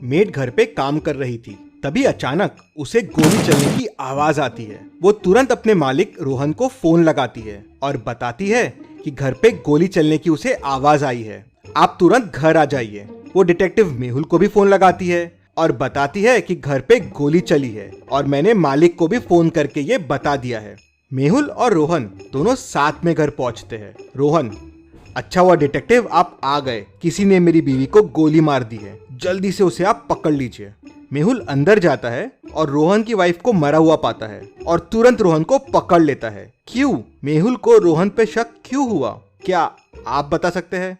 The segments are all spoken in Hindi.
मेड घर पे काम कर रही थी। तभी अचानक उसे गोली चलने की आवाज आती है। वो तुरंत अपने मालिक रोहन को फोन लगाती है और बताती है कि घर पे गोली चलने की उसे आवाज आई है, आप तुरंत घर आ जाइए। वो डिटेक्टिव मेहुल को भी फोन लगाती है और बताती है कि घर पे गोली चली है और मैंने मालिक को भी फोन करके ये बता दिया है। मेहुल और रोहन दोनों साथ में घर पहुंचते हैं। रोहन, अच्छा हुआ डिटेक्टिव आप आ गए, किसी ने मेरी बीवी को गोली मार दी है, जल्दी से उसे आप पकड़ लीजिए। मेहुल अंदर जाता है और रोहन की वाइफ को मरा हुआ पाता है और तुरंत रोहन को पकड़ लेता है। क्यों? मेहुल को रोहन पे शक क्यों हुआ, क्या आप बता सकते हैं?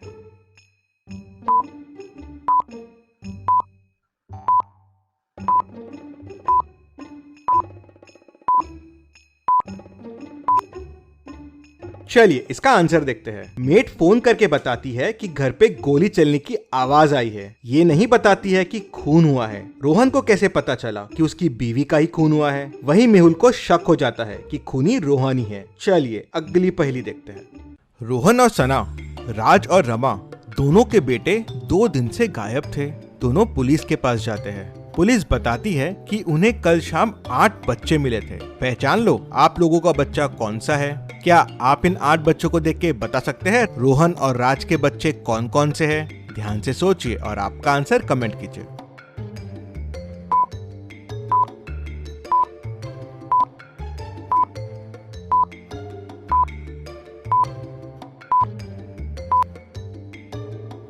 चलिए इसका आंसर देखते हैं। मेट फोन करके बताती है कि घर पे गोली चलने की आवाज आई है, ये नहीं बताती है कि खून हुआ है। रोहन को कैसे पता चला कि उसकी बीवी का ही खून हुआ है? वहीं मेहुल को शक हो जाता है कि खूनी रोहन ही है। चलिए अगली पहेली देखते हैं। रोहन और सना, राज और रमा दोनों के बेटे 2 दिन से गायब थे। दोनों पुलिस के पास जाते हैं। पुलिस बताती है कि उन्हें कल शाम 8 बच्चे मिले थे। पहचान लो आप लोगों का बच्चा कौन सा है। क्या आप इन 8 बच्चों को देख के बता सकते हैं रोहन और राज के बच्चे कौन कौन से हैं? ध्यान से सोचिए और आपका आंसर कमेंट कीजिए।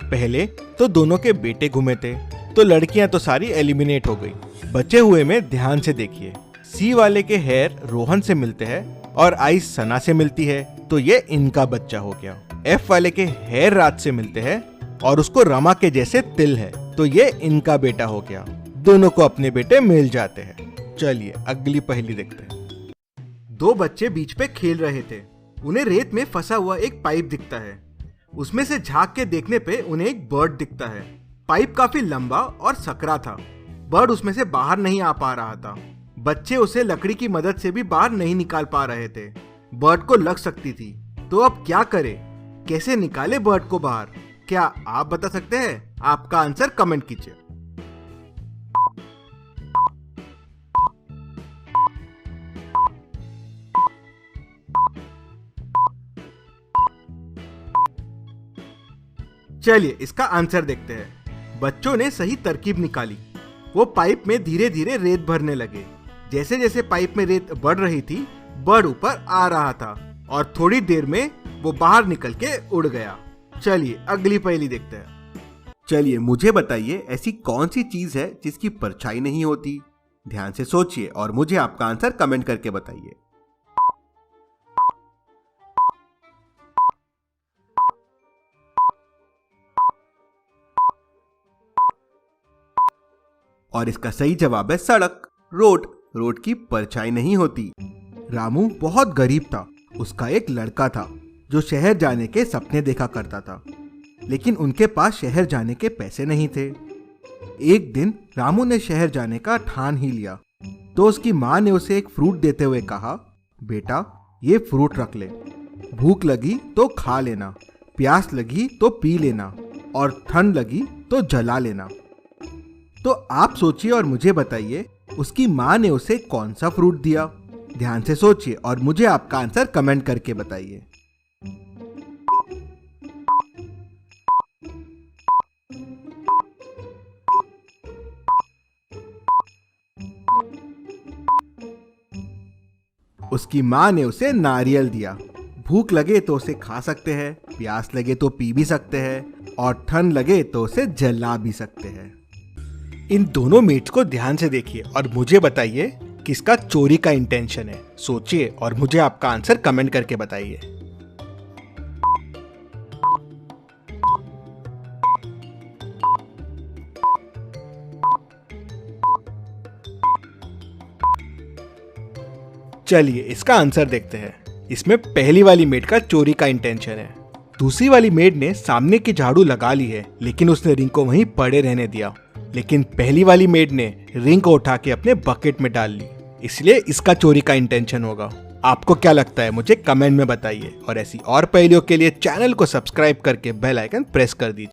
पहले तो दोनों के बेटे घूमे थे, तो लड़कियां तो सारी एलिमिनेट हो गई। बचे हुए में ध्यान से देखिए। सी वाले के हेयर रोहन से मिलते हैं और आई सना से मिलती है, तो ये इनका बच्चा हो गया। एफ वाले के हेयर राज से मिलते हैं और उसको रमा के जैसे तिल है, तो ये इनका बेटा हो गया। दोनों को अपने बेटे मिल जाते हैं। चलिए अगली पहेली देखते हैं। 2 बच्चे बीच पे खेल रहे थे। उन्हें रेत में फंसा हुआ एक पाइप दिखता है। उसमें से झांक के देखने पे उन्हें एक बर्ड दिखता है। पाइप काफी लंबा और सकरा था। बर्ड उसमें से बाहर नहीं आ पा रहा था। बच्चे उसे लकड़ी की मदद से भी बाहर नहीं निकाल पा रहे थे। बर्ड को लग सकती थी, तो अब क्या करे, कैसे निकाले बर्ड को बाहर? क्या आप बता सकते हैं? आपका आंसर कमेंट कीजिए। चलिए इसका आंसर देखते हैं। बच्चों ने सही तरकीब निकाली। वो पाइप में धीरे धीरे रेत भरने लगे। जैसे जैसे पाइप में रेत बढ़ रही थी, बर्ड ऊपर आ रहा था और थोड़ी देर में वो बाहर निकल के उड़ गया। चलिए अगली पहेली देखते हैं। चलिए मुझे बताइए ऐसी कौन सी चीज है जिसकी परछाई नहीं होती? ध्यान से सोचिए और मुझे आपका आंसर कमेंट करके बताइए। और इसका सही जवाब है सड़क, रोड। रोड की परछाई नहीं होती। रामू बहुत गरीब था। उसका एक लड़का था जो शहर जाने के सपने देखा करता था, लेकिन उनके पास शहर जाने के पैसे नहीं थे। एक दिन रामू ने शहर जाने का ठान ही लिया, तो उसकी माँ ने उसे एक फ्रूट देते हुए कहा, बेटा ये फ्रूट रख ले, भूख लगी तो खा लेना, प्यास लगी तो पी लेना और ठंड लगी तो जला लेना। तो आप सोचिए और मुझे बताइए उसकी माँ ने उसे कौन सा फ्रूट दिया? ध्यान से सोचिए और मुझे आपका आंसर कमेंट करके बताइए। उसकी माँ ने उसे नारियल दिया। भूख लगे तो उसे खा सकते हैं, प्यास लगे तो पी भी सकते हैं और ठंड लगे तो उसे जला भी सकते हैं। इन दोनों मेट्स को ध्यान से देखिए और मुझे बताइए किसका चोरी का इंटेंशन है। सोचिए और मुझे आपका आंसर कमेंट करके बताइए। चलिए इसका आंसर देखते हैं। इसमें पहली वाली मेड का चोरी का इंटेंशन है। दूसरी वाली मेड ने सामने की झाड़ू लगा ली है, लेकिन उसने रिंग को वहीं पड़े रहने दिया। लेकिन पहली वाली मेड ने रिंग को उठा के अपने बकेट में डाल ली, इसलिए इसका चोरी का इंटेंशन होगा। आपको क्या लगता है मुझे कमेंट में बताइए और ऐसी और पहेलियों के लिए चैनल को सब्सक्राइब करके बेल आइकन प्रेस कर दीजिए।